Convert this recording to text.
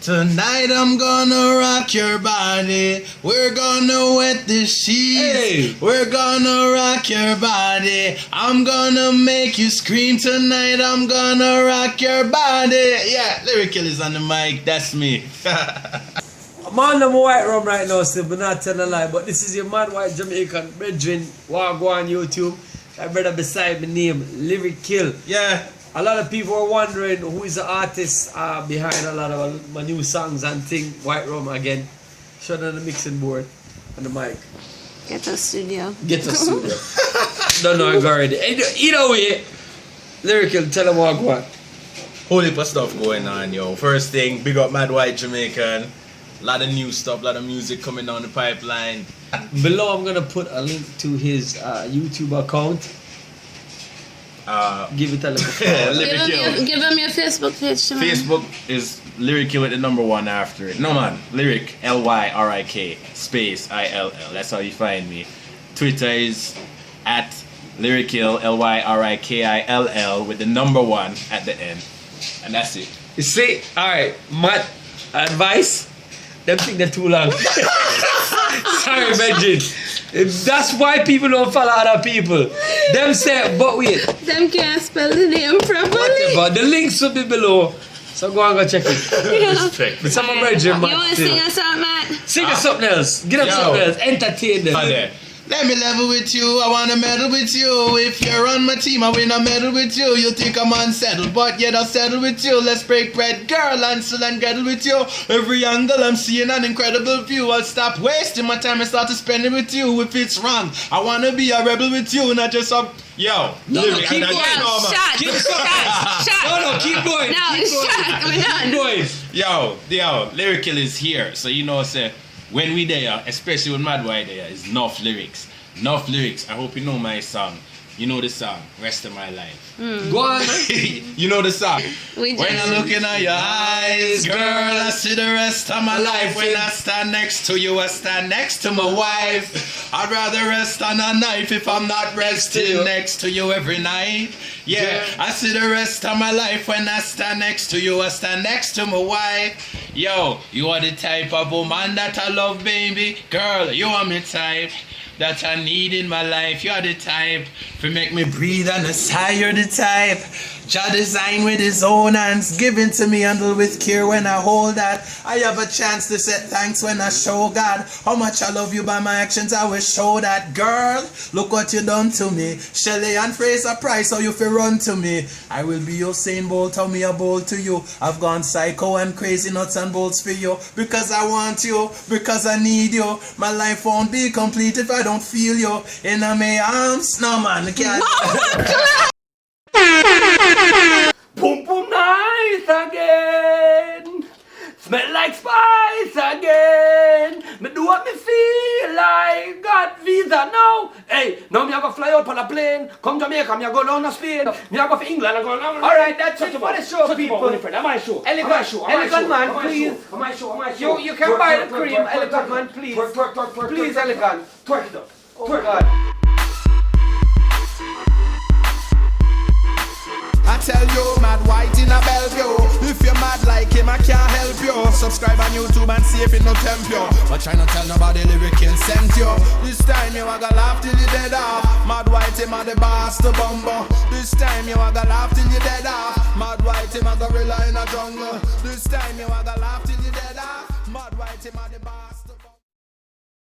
Tonight I'm gonna rock your body. We're gonna wet the sheets. Hey. We're gonna rock your body. I'm gonna make you scream tonight. I'm gonna rock your body. Yeah, Lyrical is on the mic. That's me. I'm on the white rum right now, still, but not telling a lie. But this is your Mad White Jamaican brethren. Go on YouTube. My brother beside me name Lyrical. Yeah. A lot of people are wondering who is the artist behind a lot of my new songs and thing. White rum again. Shut on the mixing board and the mic. Get a studio. Get a studio. Don't know I got already. Either way, Lyrical, tell them what. Whole heap of stuff going on, yo. First thing, big up Mad White Jamaican. Lot of new stuff, lot of music coming down the pipeline. Below, I'm gonna put a link to his YouTube account. Give it a little. Give him your Facebook page, man. Facebook is Lyrical with the number 1 after it. No man, Lyric, Lyrik, space ILL. That's how you find me. Twitter is at Lyrical, Lyrikill with the number 1 at the end. And that's it. You see, alright, my advice, them think they're too long. Sorry, Benji. That's why people don't follow other people. Them say, but wait. Them can't spell the name properly. Whatever, the links will be below. So go and go check it. Respect. But some of my dream, You want to sing us something, man? Sing us something else. Get up something else. Entertain them. Let me level with you, I wanna medal with you. If you're on my team, I win a medal with you. You think I'm unsettled, but yet I'll settle with you. Let's break bread, girl, Ansel and Gretel with you. Every angle I'm seeing an incredible view. I'll stop wasting my time and start to spend it with you. If it's wrong, I wanna be a rebel with you, not just a... Yo, no, Lyric, keep going. Shut. Keep No, keep going. No, shut. We're done. Keep going. Yo, Lyrical is here. So you know, say, when we there, especially when Mad White there, is enough lyrics. Enough lyrics. I hope you know my song. You know the song, Rest of My Life. Go on. You know the song. When I'm looking at your eyes, girl, I see the rest of my life. When I stand next to you, I stand next to my wife. I'd rather rest on a knife if I'm not resting next to you every night. Yeah, I see the rest of my life. When I stand next to you, I stand next to my wife. Yo, you are the type of woman that I love, baby. Girl, you are my type that I need in my life. You're the type to make me breathe on the sigh. You're the type Jah design with his own hands, given to me, handle with care when I hold that. I have a chance to say thanks when I show God how much I love you. By my actions I will show that. Girl, look what you done to me. Shelley and Fraser Price, how you feel run to me. I will be your Usain Bolt, how me a bowl to you. I've gone psycho and crazy nuts and bolts for you. Because I want you, because I need you. My life won't be complete if I don't feel you in my arms. No man, can't. Boom boom nice again. Smell like spice again. Me do what me feel like. Got visa now. Hey, now me a go fly out on a plane. Come Jamaica, me a go down to Spain. Me a go for England. I go down. Alright, that's it for the show, people. My show. Elegant man, please. My show. You can buy the cream. Elegant man, please. Please, elegant. Twerk it up. Oh God. I tell you, Mad White in a Bellevue. If you're mad like him, I can't help you. Subscribe on YouTube and see if it no tempt you. But try not tell nobody Lyrical sent you. This time you a go laugh till you dead off. Mad White him a the boss to bumbo. This time you a go laugh till you dead off. Mad White him a gorilla in a jungle. This time you a go laugh till you dead off. Mad White him a the boss.